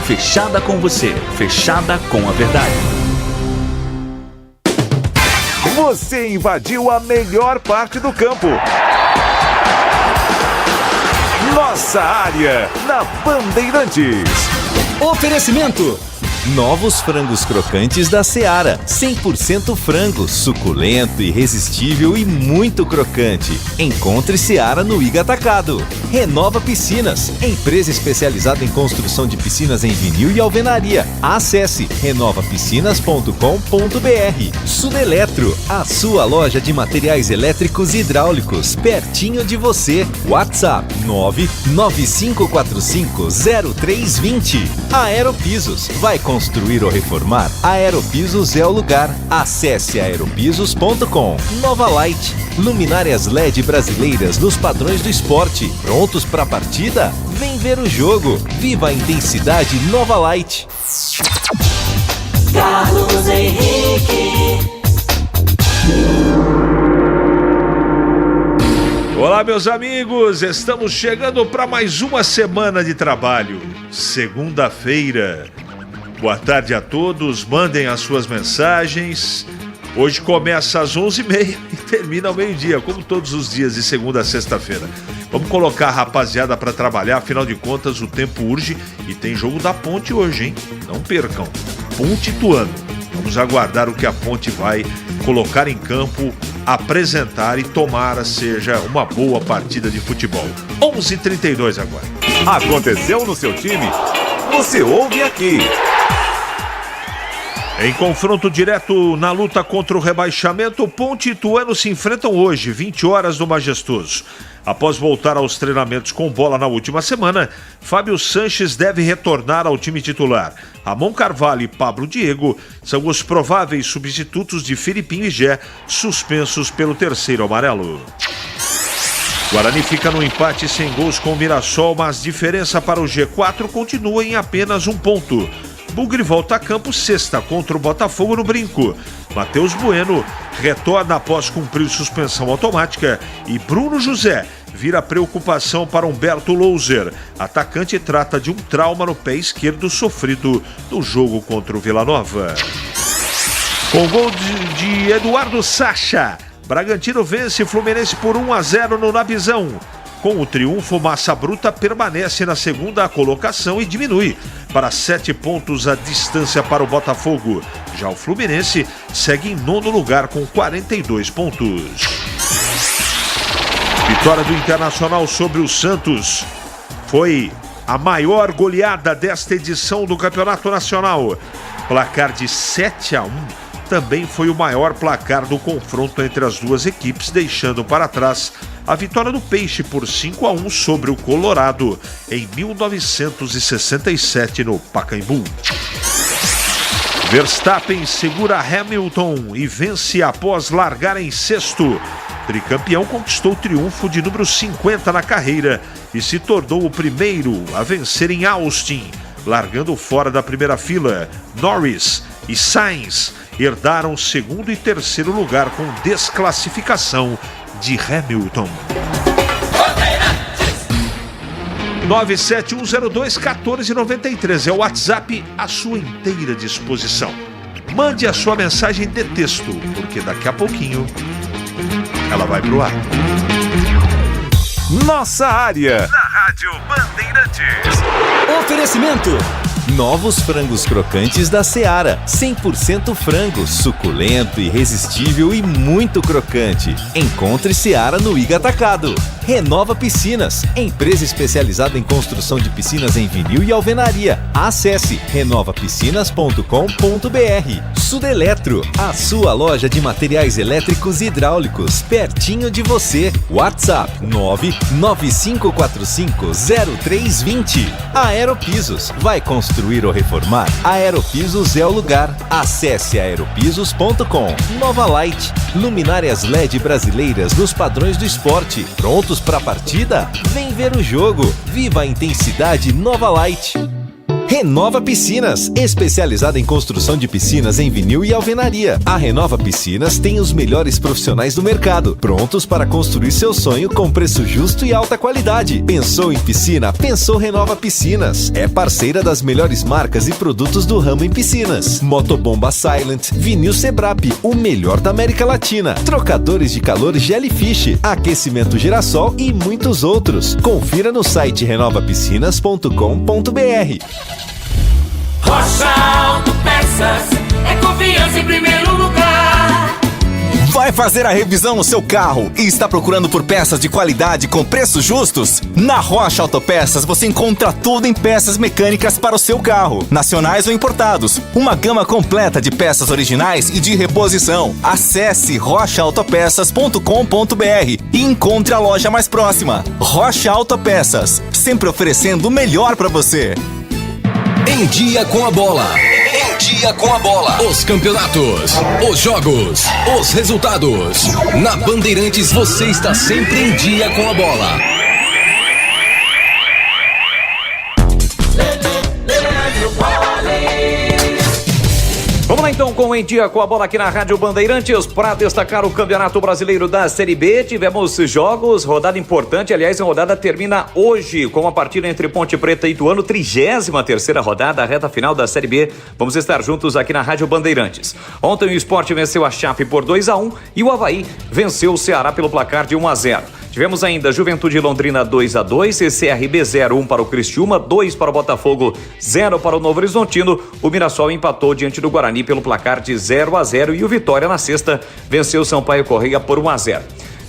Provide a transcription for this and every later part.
Fechada com você, fechada com a verdade. Você invadiu a melhor parte do campo. Nossa área, na Bandeirantes. Oferecimento: novos frangos crocantes da Seara. 100% frango, suculento, irresistível e muito crocante. Encontre Seara no Iga Atacado. Renova Piscinas, empresa especializada em construção de piscinas em vinil e alvenaria. Acesse renovapiscinas.com.br. Sudeletro, a sua loja de materiais elétricos e hidráulicos, pertinho de você. WhatsApp 995450320. Aeropisos, vai construir ou reformar? Aeropisos é o lugar. Acesse aeropisos.com. Nova Light, luminárias LED brasileiras nos padrões do esporte. Prontos para a partida? Vem ver o jogo. Viva a intensidade Nova Light. Carlos Henrique. Olá, meus amigos, estamos chegando para mais uma semana de trabalho. Segunda-feira. Boa tarde a todos, mandem as suas mensagens. Hoje começa às 11h30 e termina ao meio-dia, como todos os dias de segunda a sexta-feira. Vamos colocar a rapaziada para trabalhar, afinal de contas o tempo urge e tem jogo da Ponte hoje, hein? Não percam, Ponte Ituano. Vamos aguardar o que a Ponte vai colocar em campo, apresentar e tomara seja uma boa partida de futebol. 11h32 agora. Aconteceu no seu time? Você ouve aqui. Em confronto direto na luta contra o rebaixamento, Ponte e Ituano se enfrentam hoje, 20 horas no Majestoso. Após voltar aos treinamentos com bola na última semana, Fábio Sanches deve retornar ao time titular. Ramon Carvalho e Pablo Diego são os prováveis substitutos de Filipinho e Gé, suspensos pelo terceiro amarelo. Guarani fica no empate sem gols com o Mirassol, mas diferença para o G4 continua em apenas 1 ponto. Bugre volta a campo sexta contra o Botafogo no Brinco. Matheus Bueno retorna após cumprir suspensão automática e Bruno José vira preocupação para Humberto Louser. Atacante trata de um trauma no pé esquerdo sofrido no jogo contra o Vila Nova. Com gol de Eduardo Sacha, Bragantino vence Fluminense por 1-0 no Nabizão. Com o triunfo, Massa Bruta permanece na segunda colocação e diminui para 7 pontos a distância para o Botafogo. Já o Fluminense segue em 9º lugar com 42 pontos. Vitória do Internacional sobre o Santos foi a maior goleada desta edição do Campeonato Nacional. Placar de 7-1 também foi o maior placar do confronto entre as duas equipes, deixando para trás a vitória do Peixe por 5-1 sobre o Colorado em 1967 no Pacaembu. Verstappen segura Hamilton e vence após largar em sexto. Tricampeão conquistou o triunfo de número 50 na carreira e se tornou o primeiro a vencer em Austin, largando fora da primeira fila. Norris e Sainz herdaram segundo e terceiro lugar com desclassificação de Hamilton. 971021493 é o WhatsApp à sua inteira disposição. Mande a sua mensagem de texto, porque daqui a pouquinho ela vai pro ar. Nossa área, na Rádio Bandeirantes. Oferecimento: novos frangos crocantes da Seara. 100% frango, suculento, irresistível e muito crocante. Encontre Seara no Iga Atacado. Renova Piscinas, empresa especializada em construção de piscinas em vinil e alvenaria. Acesse renovapiscinas.com.br. Sudeletro, a sua loja de materiais elétricos e hidráulicos, pertinho de você. WhatsApp 995450320. Aeropisos, vai construir ou reformar? Aeropisos é o lugar. Acesse aeropisos.com. Nova Light, luminárias LED brasileiras nos padrões do esporte. Prontos para a partida? Vem ver o jogo. Viva a intensidade Nova Light. Renova Piscinas, especializada em construção de piscinas em vinil e alvenaria. A Renova Piscinas tem os melhores profissionais do mercado, prontos para construir seu sonho com preço justo e alta qualidade. Pensou em piscina? Pensou Renova Piscinas. É parceira das melhores marcas e produtos do ramo em piscinas. Motobomba Silent, vinil Sebrap, o melhor da América Latina. Trocadores de calor Jellyfish, aquecimento Girassol e muitos outros. Confira no site renovapiscinas.com.br. Rocha Autopeças é confiança em primeiro lugar. Vai fazer a revisão no seu carro e está procurando por peças de qualidade com preços justos? Na Rocha Autopeças você encontra tudo em peças mecânicas para o seu carro, nacionais ou importados. Uma gama completa de peças originais e de reposição. Acesse rochaautopeças.com.br e encontre a loja mais próxima. Rocha Autopeças, sempre oferecendo o melhor para você. Em Dia com a Bola. Em Dia com a Bola. Os campeonatos, os jogos, os resultados. Na Bandeirantes você está sempre em dia com a bola. Vamos lá então com o Em Dia com a Bola aqui na Rádio Bandeirantes para destacar o Campeonato Brasileiro da Série B. Tivemos jogos, rodada importante, aliás a rodada termina hoje com a partida entre Ponte Preta e Ituano, 33ª rodada, a reta final da Série B. Vamos estar juntos aqui na Rádio Bandeirantes. Ontem o Sport venceu a Chape por 2-1 e o Avaí venceu o Ceará pelo placar de 1-0. Tivemos ainda Juventude Londrina 2-2, CRB 0-1 para o Criciúma, 2 para o Botafogo, 0 para o Novo Horizontino. O Mirassol empatou diante do Guarani pelo placar de 0-0 e o Vitória na sexta venceu o Sampaio Corrêa por 1-0.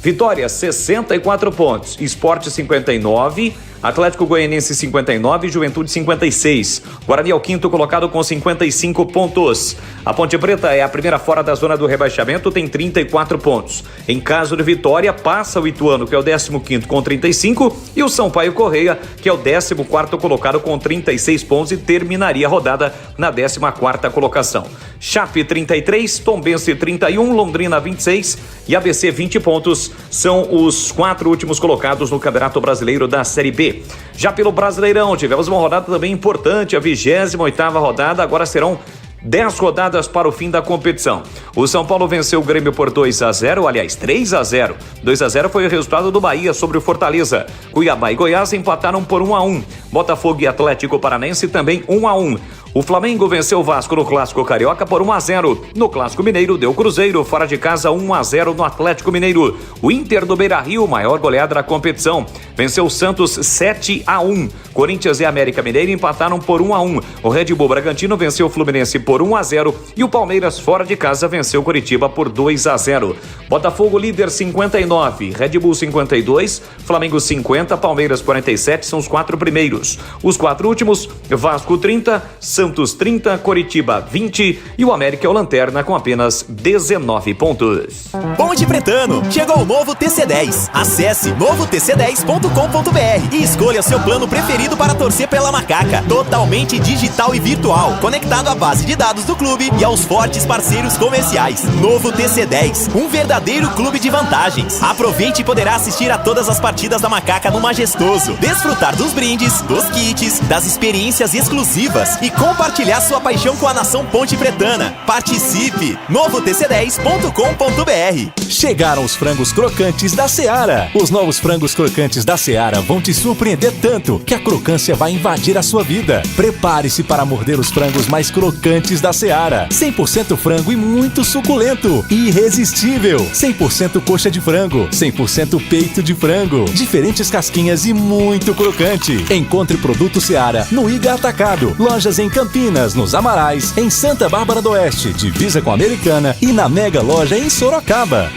Vitória, 64 pontos, Sport 59, Atlético Goianiense 59, Juventude 56. Guarani é o quinto colocado com 55 pontos. A Ponte Preta é a primeira fora da zona do rebaixamento, tem 34 pontos. Em caso de vitória, passa o Ituano, que é o 15º com 35, e o Sampaio Corrêa, que é o 14º colocado com 36 pontos e terminaria a rodada na 14ª colocação. Chape 33, Tombense 31, Londrina 26 e ABC 20 pontos. São os 4 últimos colocados no Campeonato Brasileiro da Série B. Já pelo Brasileirão, tivemos uma rodada também importante, a 28ª rodada, agora serão 10 rodadas para o fim da competição. O São Paulo venceu o Grêmio por 2-0, aliás 3-0. 2-0 foi o resultado do Bahia sobre o Fortaleza. Cuiabá e Goiás empataram por 1-1. Botafogo e Atlético Paranense também 1-1. O Flamengo venceu o Vasco no Clássico Carioca por 1-0. No Clássico Mineiro deu Cruzeiro, fora de casa 1-0 no Atlético Mineiro. O Inter do Beira-Rio, maior goleada da competição, venceu o Santos 7-1. Corinthians e América Mineiro empataram por 1-1. O Red Bull Bragantino venceu o Fluminense por 1-0 e o Palmeiras fora de casa venceu o Coritiba por 2-0. Botafogo líder 59, Red Bull 52, Flamengo 50, Palmeiras 47 são os 4 primeiros. Os 4 últimos, Vasco 30, Santos 30, Coritiba 20 e o América é o lanterna com apenas 19 pontos. Ponte Pretano, chegou o novo TC10. Acesse novotc10.com.br e escolha seu plano preferido para torcer pela Macaca. Totalmente digital e virtual, conectado à base de dados do clube e aos fortes parceiros comerciais. Novo TC10, um verdadeiro clube de vantagens. Aproveite e poderá assistir a todas as partidas da Macaca no Majestoso, desfrutar dos brindes, dos kits, das experiências exclusivas e compartilhar sua paixão com a nação ponte pretana. Participe! novotc10.com.br. Chegaram os frangos crocantes da Seara. Os novos frangos crocantes da Seara vão te surpreender tanto que a crocância vai invadir a sua vida. Prepare-se para morder os frangos mais crocantes da Seara. 100% frango e muito suculento. Irresistível. 100% coxa de frango. 100% peito de frango. Diferentes casquinhas e muito crocante. Encontre produto Seara no Iga Atacado. Lojas em Campinas, nos Amarais, em Santa Bárbara do Oeste, divisa com a Americana e na Mega Loja em Sorocaba.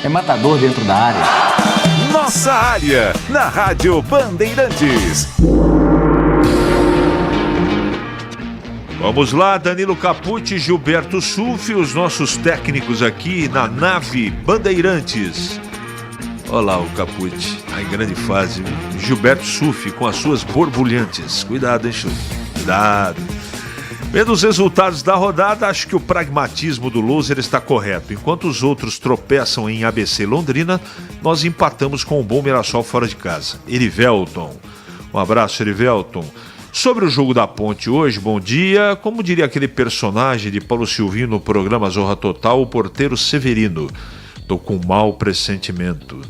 É matador dentro da área. Nossa área, na Rádio Bandeirantes. Vamos lá, Danilo Capucci, Gilberto Sulfi, os nossos técnicos aqui na nave Bandeirantes. Olha lá o Capucci, em grande fase. Gilberto Sulfi com as suas borbulhantes. Cuidado, hein, Sulfi? Cuidado. Vendo os resultados da rodada, acho que o pragmatismo do loser está correto. Enquanto os outros tropeçam em ABC Londrina, nós empatamos com o bom Mirassol fora de casa. Erivelton. Um abraço, Erivelton. Sobre o jogo da Ponte hoje, bom dia. Como diria aquele personagem de Paulo Silvinho no programa Zorra Total, o porteiro Severino. Tô com mau pressentimento.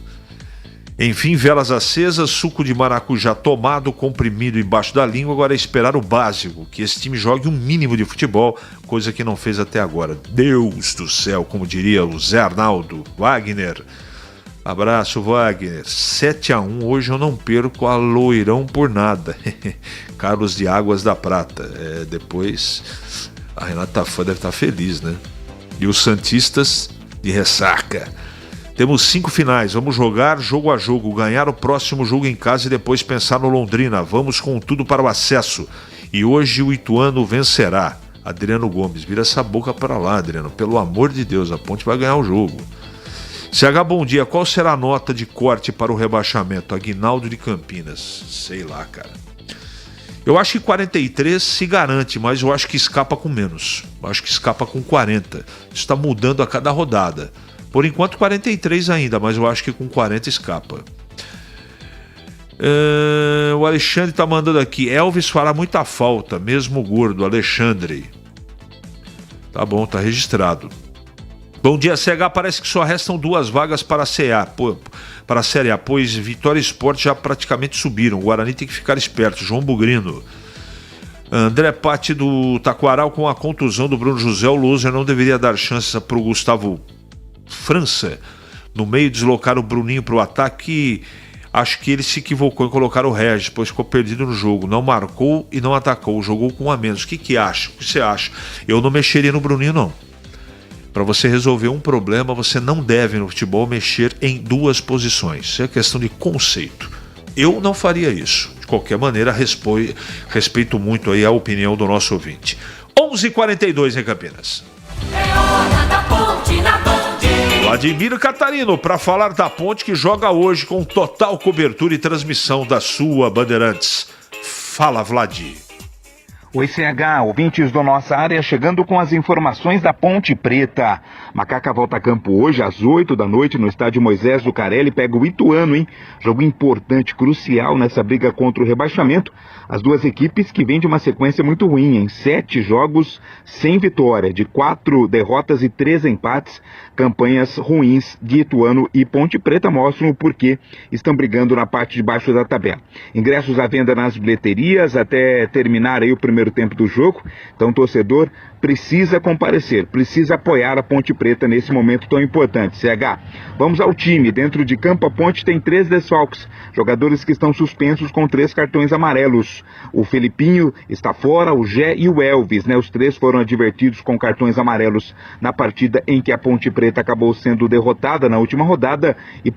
Enfim, velas acesas, suco de maracujá tomado, comprimido embaixo da língua. Agora é esperar o básico, que esse time jogue um mínimo de futebol, coisa que não fez até agora. Deus do céu, como diria o Zé Arnaldo. Wagner. Abraço, Wagner. 7-1, hoje eu não perco a Loirão por nada. Carlos de Águas da Prata. Depois a Renata Fã deve estar feliz, né? E os santistas de ressaca. Temos 5 finais, vamos jogar jogo a jogo, ganhar o próximo jogo em casa e depois pensar no Londrina. Vamos com tudo para o acesso. E hoje o Ituano vencerá. Adriano Gomes, vira essa boca para lá, Adriano. Pelo amor de Deus, a Ponte vai ganhar o jogo. CH, bom dia. Qual será a nota de corte para o rebaixamento? Aguinaldo de Campinas. Sei lá, cara. Eu acho que 43 se garante, mas eu acho que escapa com menos. Eu acho que escapa com 40. Isso está mudando a cada rodada. Por enquanto 43 ainda, mas eu acho que com 40 escapa. O Alexandre está mandando aqui. Elvis fará muita falta, mesmo gordo. Alexandre. Tá bom, tá registrado. Bom dia, CH. Parece que só restam 2 vagas para a Série A, pois Vitória e Sport já praticamente subiram. O Guarani tem que ficar esperto. João Bugrino. André Patti do Taquaral, com a contusão do Bruno José, o loser não deveria dar chance para o Gustavo França. No meio, deslocar o Bruninho para o ataque. Acho que ele se equivocou em colocar o Regis, pois ficou perdido no jogo. Não marcou e não atacou. Jogou com 1 a menos. O que acha? O que você acha? Eu não mexeria no Bruninho, não. Para você resolver um problema, você não deve no futebol mexer em 2 posições. Isso é questão de conceito. Eu não faria isso. De qualquer maneira, respeito muito aí a opinião do nosso ouvinte. 11h42 em Campinas. É hora da Ponte na Band. Vladimir Catarino, para falar da Ponte, que joga hoje com total cobertura e transmissão da sua Bandeirantes. Fala, Vladi. Oi, CH, ouvintes da nossa área, chegando com as informações da Ponte Preta. Macaca volta a campo hoje às 8 da noite no estádio Moisés Zucarelli, pega o Ituano, hein? Jogo importante, crucial nessa briga contra o rebaixamento. As 2 equipes que vêm de uma sequência muito ruim, em 7 jogos sem vitória, de 4 derrotas e 3 empates. Campanhas ruins de Ituano e Ponte Preta mostram o porquê estão brigando na parte de baixo da tabela. Ingressos à venda nas bilheterias até terminar aí o primeiro tempo do jogo. Então o torcedor precisa comparecer, precisa apoiar a Ponte Preta nesse momento tão importante. CH, vamos ao time. Dentro de campo, a Ponte tem 3 desfalques, jogadores que estão suspensos com 3 cartões amarelos. O Felipinho está fora, o Gé e o Elvis, né? Os 3 foram advertidos com cartões amarelos na partida em que a Ponte Preta acabou sendo derrotada na última rodada e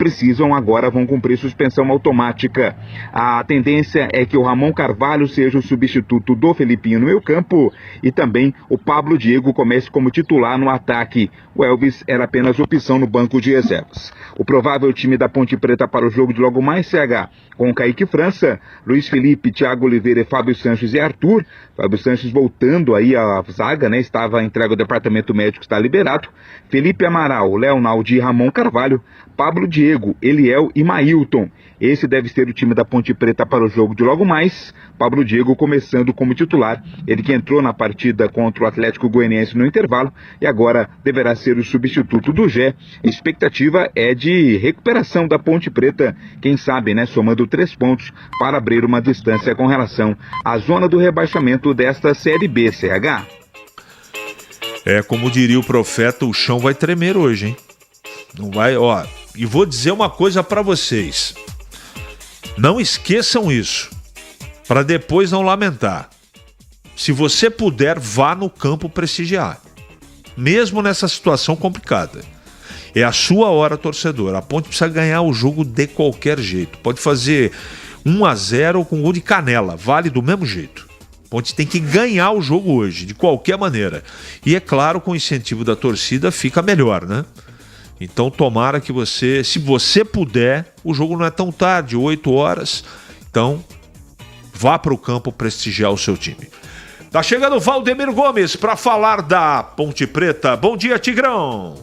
vão cumprir suspensão automática. A tendência é que o Ramon Carvalho seja o substituto do Felipinho no meio campo e também o Pablo Diego comece como titular no ataque. O Elvis era apenas opção no banco de reservas. O provável time da Ponte Preta para o jogo de logo mais, CH, com Kaique França, Luiz Felipe, Thiago Oliveira, Fábio Sanches e Arthur. Fábio Sanches voltando aí à zaga, né? Estava entregue ao departamento médico, está liberado. Felipe Amaral, Leonaldo e Ramon Carvalho, Pablo Diego, Eliel e Mailton. Esse deve ser o time da Ponte Preta para o jogo de logo mais. Pablo Diego começando como titular, ele que entrou na partida contra o Atlético Goianiense no intervalo e agora deverá ser o substituto do Gé. A expectativa é de recuperação da Ponte Preta, quem sabe, né, somando 3 pontos para abrir uma distância com relação à zona do rebaixamento desta Série B, CH. Como diria o profeta, o chão vai tremer hoje, hein? Não vai, ó. E vou dizer uma coisa para vocês. Não esqueçam isso, para depois não lamentar. Se você puder, vá no campo prestigiar, mesmo nessa situação complicada. É a sua hora, torcedor. A Ponte precisa ganhar o jogo de qualquer jeito. Pode fazer 1-0 com gol de canela, vale do mesmo jeito. A Ponte tem que ganhar o jogo hoje, de qualquer maneira. E é claro, com o incentivo da torcida fica melhor, né? Então tomara que você, se você puder, o jogo não é tão tarde, 8 horas, então vá para o campo prestigiar o seu time. Tá chegando o Valdemir Gomes para falar da Ponte Preta. Bom dia, Tigrão!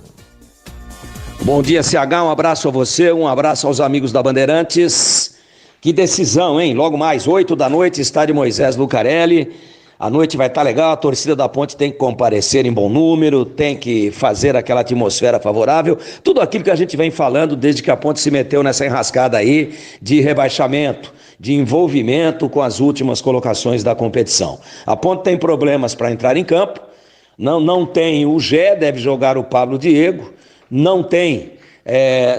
Bom dia, CH, um abraço a você, um abraço aos amigos da Bandeirantes. Que decisão, hein? Logo mais, 8 da noite, estádio Moisés Lucarelli. A noite vai estar legal, a torcida da Ponte tem que comparecer em bom número, tem que fazer aquela atmosfera favorável, tudo aquilo que a gente vem falando desde que a Ponte se meteu nessa enrascada aí de rebaixamento, de envolvimento com as últimas colocações da competição. A Ponte tem problemas para entrar em campo, não tem o Gé, deve jogar o Pablo Diego, não tem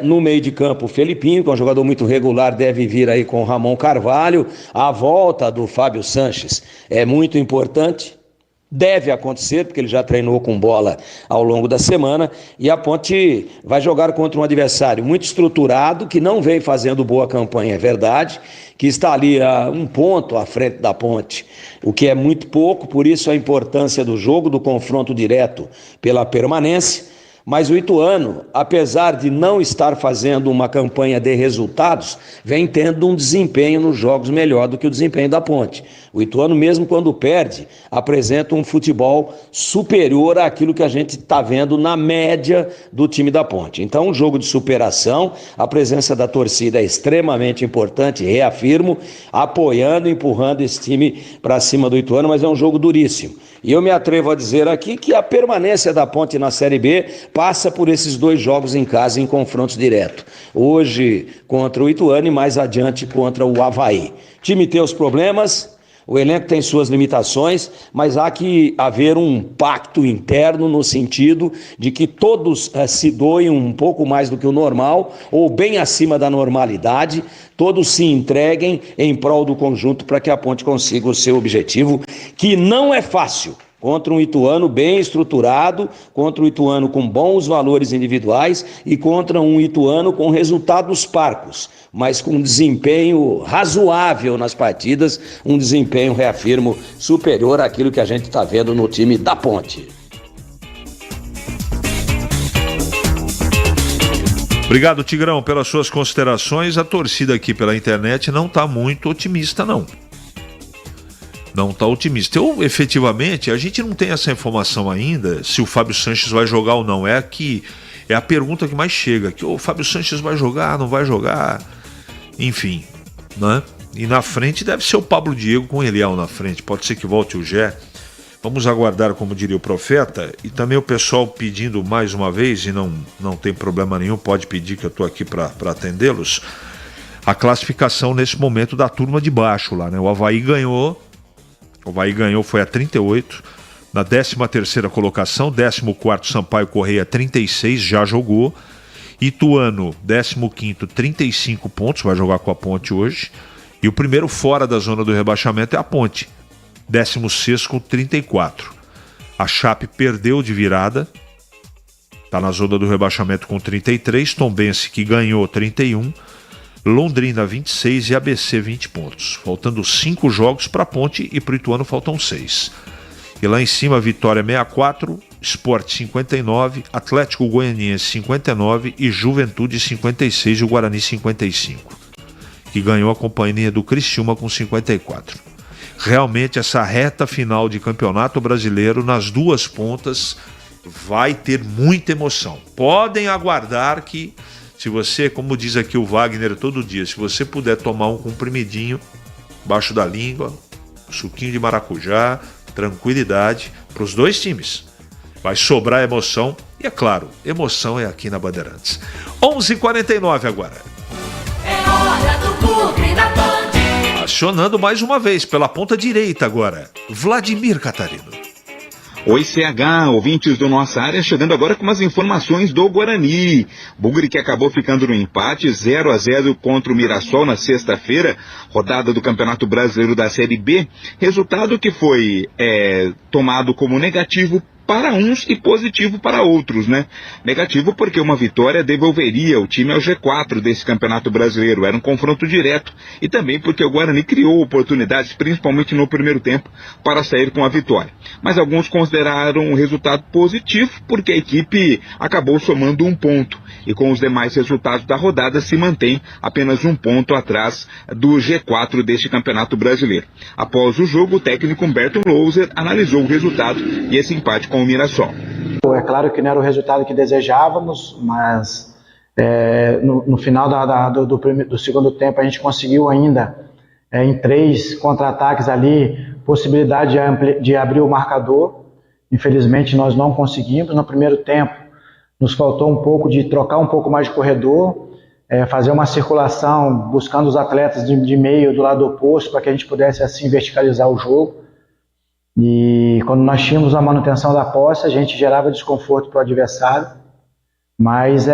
no meio de campo o Felipinho, que é um jogador muito regular, deve vir aí com o Ramon Carvalho. A volta do Fábio Sanches é muito importante, deve acontecer, porque ele já treinou com bola ao longo da semana, e a Ponte vai jogar contra um adversário muito estruturado, que não vem fazendo boa campanha, é verdade, que está ali a um ponto à frente da Ponte, o que é muito pouco, por isso a importância do jogo, do confronto direto pela permanência. Mas o Ituano, apesar de não estar fazendo uma campanha de resultados, vem tendo um desempenho nos jogos melhor do que o desempenho da Ponte. O Ituano, mesmo quando perde, apresenta um futebol superior àquilo que a gente está vendo na média do time da Ponte. Então, um jogo de superação, a presença da torcida é extremamente importante, reafirmo, apoiando, empurrando esse time para cima do Ituano, mas é um jogo duríssimo. E eu me atrevo a dizer aqui que a permanência da Ponte na Série B passa por esses 2 jogos em casa em confrontos diretos. Hoje contra o Ituano e mais adiante contra o Avaí. O time tem os problemas, o elenco tem suas limitações, mas há que haver um pacto interno no sentido de que todos se doem um pouco mais do que o normal, ou bem acima da normalidade, todos se entreguem em prol do conjunto para que a Ponte consiga o seu objetivo, que não é fácil. Contra um Ituano bem estruturado, contra um Ituano com bons valores individuais e contra um Ituano com resultados parcos, mas com um desempenho razoável nas partidas, um desempenho, reafirmo, superior àquilo que a gente está vendo no time da Ponte. Obrigado, Tigrão, pelas suas considerações. A torcida aqui pela internet não está muito otimista, não. Não está otimista. Efetivamente, a gente não tem essa informação ainda, se o Fábio Sanches vai jogar ou não. É a pergunta que mais chega, que o Fábio Sanches vai jogar, não vai jogar, enfim, né? E na frente deve ser o Pablo Diego com o Eliel na frente, pode ser que volte o Gé. Vamos aguardar, como diria o profeta, e também o pessoal pedindo mais uma vez, e não tem problema nenhum, pode pedir que eu estou aqui para atendê-los, a classificação nesse momento da turma de baixo lá, né? O Avaí ganhou, foi a 38, na 13ª colocação, 14º Sampaio Correia 36, já jogou, Ituano 15º, 35 pontos, vai jogar com a Ponte hoje, e o primeiro fora da zona do rebaixamento é a Ponte, 16º com 34. A Chape perdeu de virada, está na zona do rebaixamento com 33, Tombense que ganhou 31, Londrina 26 e ABC 20 pontos. Faltando 5 jogos para a Ponte e para o Ituano faltam 6. E lá em cima, Vitória 64, Sport 59, Atlético Goianiense 59 e Juventude 56 e o Guarani 55. Que ganhou a companhia do Criciúma com 54. Realmente essa reta final de campeonato brasileiro nas duas pontas vai ter muita emoção. Podem aguardar que, se você, como diz aqui o Wagner todo dia, se você puder tomar um comprimidinho embaixo da língua, suquinho de maracujá, tranquilidade para os dois times. Vai sobrar emoção e, é claro, emoção é aqui na Bandeirantes. 11h49 agora. É hora do Bugre da Band. Acionando mais uma vez pela ponta direita agora, Vladimir Catarino. Oi, CH, ouvintes do Nossa Área, chegando agora com as informações do Guarani. Bugre que acabou ficando no empate, 0-0 contra o Mirassol na sexta-feira, rodada do Campeonato Brasileiro da Série B, resultado que foi tomado como negativo para uns e positivo para outros, né? Negativo porque uma vitória devolveria o time ao G4 desse Campeonato Brasileiro, era um confronto direto, e também porque o Guarani criou oportunidades, principalmente no primeiro tempo, para sair com a vitória. Mas alguns consideraram o resultado positivo porque a equipe acabou somando um ponto, e com os demais resultados da rodada se mantém apenas um ponto atrás do G4 deste Campeonato Brasileiro. Após o jogo, o técnico Humberto Louser analisou o resultado e esse empate com o Mirassol. É claro que não era o resultado que desejávamos, mas No final do segundo tempo, a gente conseguiu ainda, em 3 contra-ataques ali, possibilidade de abrir o marcador. Infelizmente, nós não conseguimos. No primeiro tempo, nos faltou um pouco de trocar um pouco mais de corredor, fazer uma circulação, buscando os atletas de meio do lado oposto, para que a gente pudesse, assim, verticalizar o jogo. E quando nós tínhamos a manutenção da posse, a gente gerava desconforto para o adversário. Mas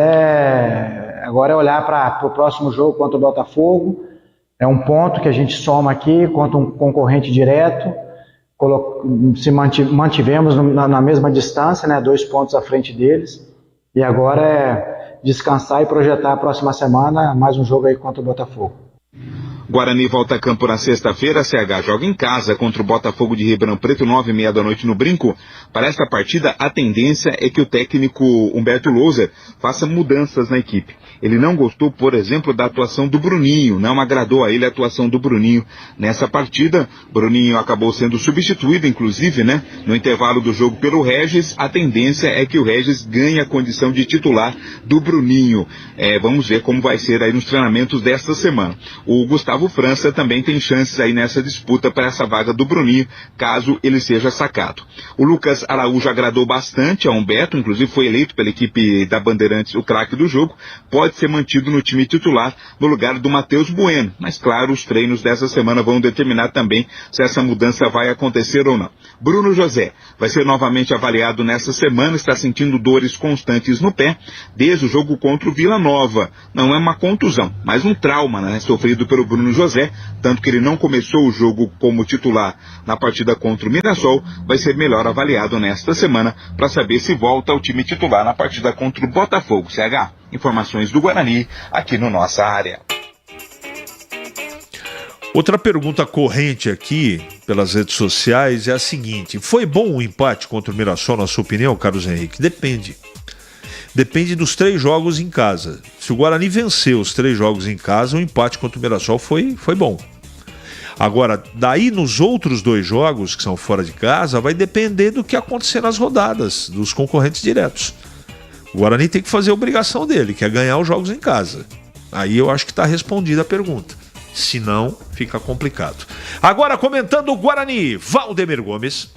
agora é olhar para o próximo jogo contra o Botafogo. É um ponto que a gente soma aqui contra um concorrente direto. Mantivemos na mesma distância, né, 2 pontos à frente deles. E agora é descansar e projetar a próxima semana mais um jogo aí contra o Botafogo. Guarani volta a campo na sexta-feira. A CH joga em casa contra o Botafogo de Ribeirão Preto, 21h30 no Brinco. Para esta partida, a tendência é que o técnico Humberto Louser faça mudanças na equipe. Ele não gostou, por exemplo, da atuação do Bruninho, não agradou a ele a atuação do Bruninho nessa partida. Bruninho acabou sendo substituído, inclusive, né, no intervalo do jogo pelo Regis. A tendência é que o Regis ganhe a condição de titular do Bruninho. Vamos ver como vai ser aí nos treinamentos desta semana. O Gustavo França também tem chances aí nessa disputa para essa vaga do Bruninho, caso ele seja sacado. O Lucas Araújo agradou bastante a Humberto, inclusive foi eleito pela equipe da Bandeirantes o craque do jogo. Pode ser mantido no time titular no lugar do Matheus Bueno, mas claro, os treinos dessa semana vão determinar também se essa mudança vai acontecer ou não. Bruno José vai ser novamente avaliado nessa semana, está sentindo dores constantes no pé desde o jogo contra o Vila Nova. Não é uma contusão, mas um trauma, né, sofrido pelo Bruno José, tanto que ele não começou o jogo como titular na partida contra o Mirassol. Vai ser melhor avaliado nesta semana para saber se volta ao time titular na partida contra o Botafogo. CH, informações do Guarani aqui no Nossa Área. Outra pergunta corrente aqui pelas redes sociais é a seguinte: foi bom o empate contra o Mirassol, na sua opinião, Carlos Henrique? Depende. Depende dos 3 jogos em casa. Se o Guarani venceu os 3 jogos em casa, o empate contra o Mirassol foi bom. Agora, daí nos outros 2 jogos que são fora de casa, vai depender do que acontecer nas rodadas, dos concorrentes diretos. O Guarani tem que fazer a obrigação dele, que é ganhar os jogos em casa. Aí eu acho que está respondida a pergunta. Se não, fica complicado. Agora, comentando o Guarani, Valdemir Gomes.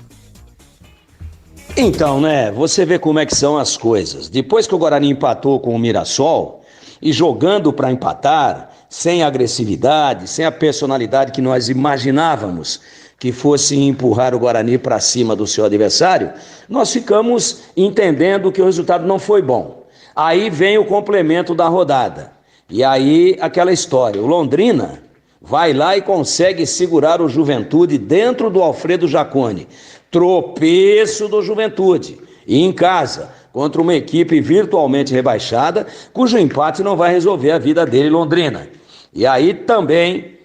Então, né, você vê como é que são as coisas. Depois que o Guarani empatou com o Mirassol, e jogando para empatar, sem agressividade, sem a personalidade que nós imaginávamos que fosse empurrar o Guarani para cima do seu adversário, nós ficamos entendendo que o resultado não foi bom. Aí vem o complemento da rodada. E aí aquela história, o Londrina vai lá e consegue segurar o Juventude dentro do Alfredo Jaconi. Tropeço do Juventude. E em casa, contra uma equipe virtualmente rebaixada, cujo empate não vai resolver a vida dele, Londrina. E aí também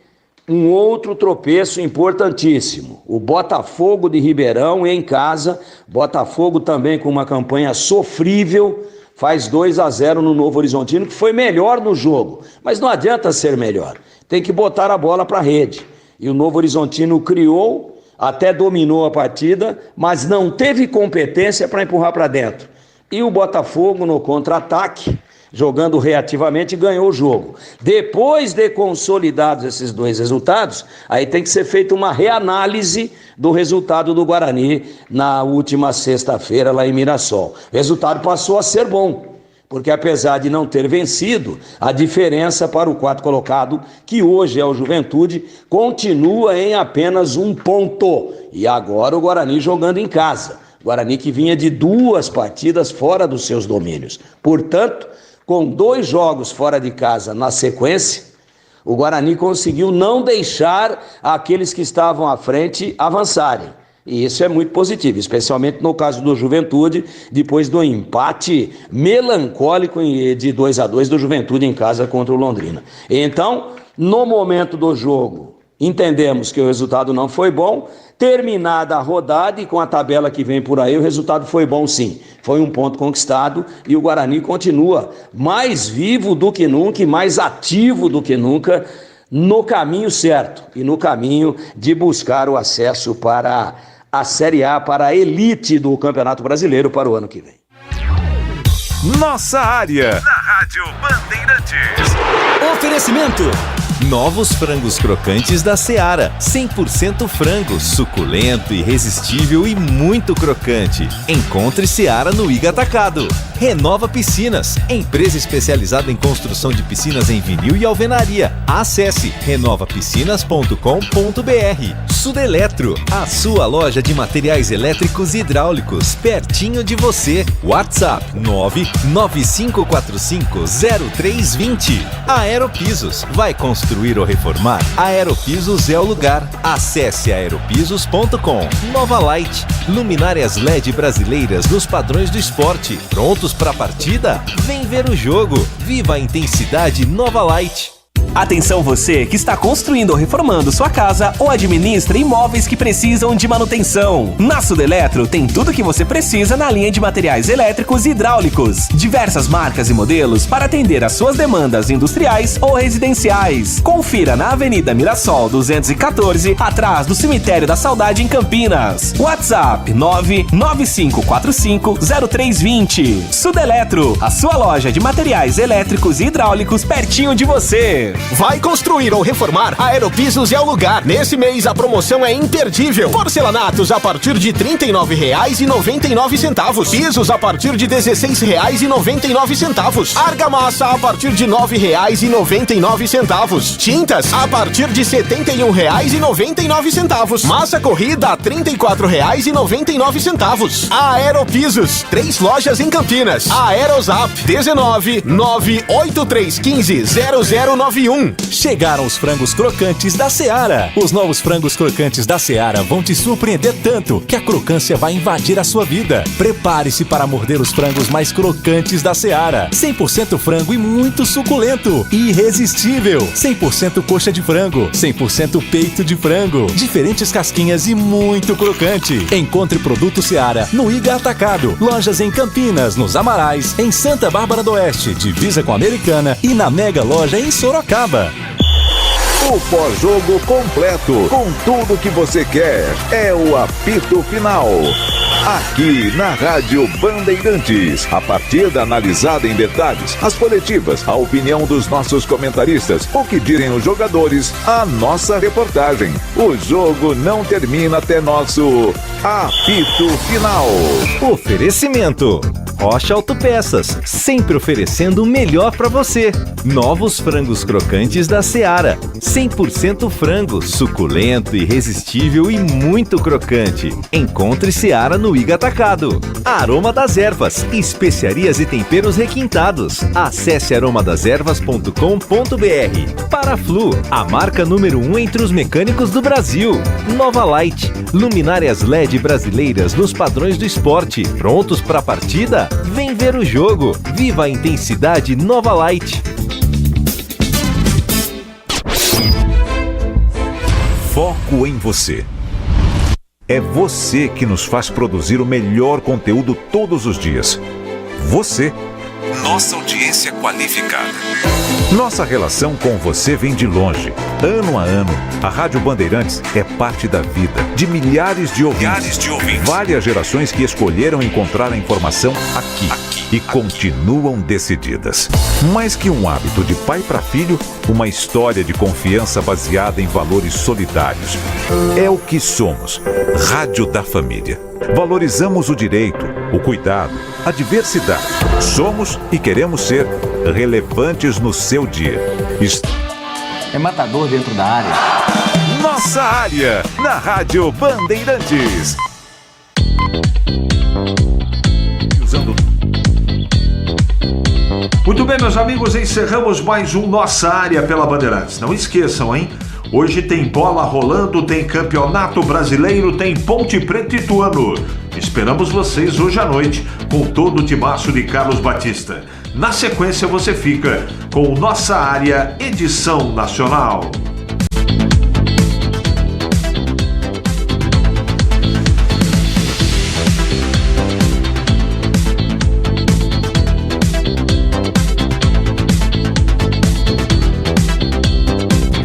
um outro tropeço importantíssimo. O Botafogo de Ribeirão em casa, Botafogo também com uma campanha sofrível, faz 2-0 no Novo Horizontino, que foi melhor no jogo. Mas não adianta ser melhor, tem que botar a bola para a rede. E o Novo Horizontino criou, até dominou a partida, mas não teve competência para empurrar para dentro. E o Botafogo no contra-ataque, jogando reativamente, ganhou o jogo. Depois de consolidados esses 2 resultados, aí tem que ser feita uma reanálise do resultado do Guarani na última sexta-feira lá em Mirassol. O resultado passou a ser bom, porque apesar de não ter vencido, a diferença para o 4º colocado, que hoje é o Juventude, continua em apenas 1 ponto. E agora o Guarani jogando em casa. Guarani que vinha de 2 partidas fora dos seus domínios. Portanto, com 2 jogos fora de casa na sequência, o Guarani conseguiu não deixar aqueles que estavam à frente avançarem. E isso é muito positivo, especialmente no caso do Juventude, depois do empate melancólico de 2-2 do Juventude em casa contra o Londrina. Então, no momento do jogo, entendemos que o resultado não foi bom. Terminada a rodada e com a tabela que vem por aí, o resultado foi bom sim. Foi 1 ponto conquistado e o Guarani continua mais vivo do que nunca e mais ativo do que nunca no caminho certo e no caminho de buscar o acesso para a Série A, para a elite do Campeonato Brasileiro para o ano que vem. Nossa Área. Rádio Bandeirantes. Oferecimento. Novos frangos crocantes da Seara. 100% frango, suculento, irresistível e muito crocante. Encontre Seara no Iga Atacado. Renova Piscinas, empresa especializada em construção de piscinas em vinil e alvenaria. Acesse renovapiscinas.com.br. Sudeletro, a sua loja de materiais elétricos e hidráulicos, pertinho de você. WhatsApp 995450320. Aeropisos, vai construir ou reformar? Aeropisos é o lugar. Acesse aeropisos.com. Nova Light, luminárias LED brasileiras nos padrões do esporte. Prontos para a partida? Vem ver o jogo. Viva a intensidade Nova Light. Atenção você que está construindo ou reformando sua casa ou administra imóveis que precisam de manutenção. Na Sudeletro tem tudo que você precisa na linha de materiais elétricos e hidráulicos. Diversas marcas e modelos para atender às suas demandas industriais ou residenciais. Confira na Avenida Mirassol 214, atrás do Cemitério da Saudade em Campinas. WhatsApp 995450320. Sudeletro, a sua loja de materiais elétricos e hidráulicos pertinho de você. Vai construir ou reformar? A Aeropisos é o lugar. Nesse mês a promoção é imperdível. Porcelanatos a partir de R$ 39,99. Pisos a partir de R$ 16,99. Argamassa a partir de R$ 9,99. Tintas a partir de R$ 71,99. Massa corrida a R$ 34,99. Aeropisos, 3 lojas em Campinas. Aerozap 19-98315-0091. Chegaram os frangos crocantes da Seara. Os novos frangos crocantes da Seara vão te surpreender tanto que a crocância vai invadir a sua vida. Prepare-se para morder os frangos mais crocantes da Seara. 100% frango e muito suculento. Irresistível. 100% coxa de frango. 100% peito de frango. Diferentes casquinhas e muito crocante. Encontre produto Seara no Iga Atacado. Lojas em Campinas, nos Amarais, em Santa Bárbara do Oeste, divisa com a Americana e na Mega Loja em Sorocaba. O pós-jogo completo, com tudo que você quer, é o apito final. Aqui na Rádio Bandeirantes, a partida analisada em detalhes, as coletivas, a opinião dos nossos comentaristas, o que direm os jogadores, a nossa reportagem. O jogo não termina até nosso apito final. Oferecimento. Rocha Autopeças, sempre oferecendo o melhor para você. Novos frangos crocantes da Seara. 100% frango, suculento, irresistível e muito crocante. Encontre Seara no Iga Atacado. Aroma das Ervas, especiarias e temperos requintados. Acesse aromadeservas.com.br. Paraflu, a marca número 1 entre os mecânicos do Brasil. Nova Light, luminárias LED brasileiras nos padrões do esporte. Prontos para a partida? Vem ver o jogo. Viva a intensidade Nova Light. Foco em você. É você que nos faz produzir o melhor conteúdo todos os dias. Você. Nossa audiência qualificada. Nossa relação com você vem de longe. Ano a ano, a Rádio Bandeirantes é parte da vida de milhares de ouvintes. Várias gerações que escolheram encontrar a informação aqui e continuam decididas. Mais que um hábito de pai para filho, uma história de confiança baseada em valores solidários. É o que somos. Rádio da Família. Valorizamos o direito, o cuidado, a diversidade. Somos e queremos ser relevantes no seu dia. É matador dentro da área. Nossa área, na Rádio Bandeirantes. Muito bem, meus amigos, encerramos mais um Nossa Área pela Bandeirantes. Não esqueçam, hein? Hoje tem bola rolando, tem Campeonato Brasileiro, tem Ponte Preta e Ituano. Esperamos vocês hoje à noite com todo o timaço de Carlos Batista. Na sequência você fica com Nossa Área Edição Nacional.